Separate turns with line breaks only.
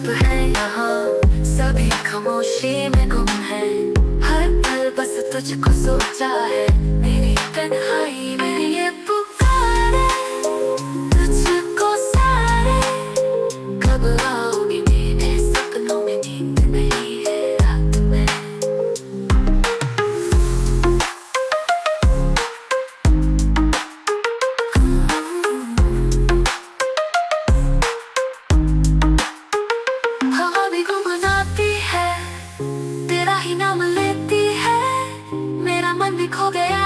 चुप है यहाँ, सभी खामोशी में गुम है। हर पल बस तुझको सोचा है, मेरी तन्हाई में ये पुकारे तुझको सारे। कब आओगी मेरे सपनों में, नींद नहीं है रात में। हवा भी गुनगुनाती है, तेरा ही नाम लेती है। मेरा मन भी खो गया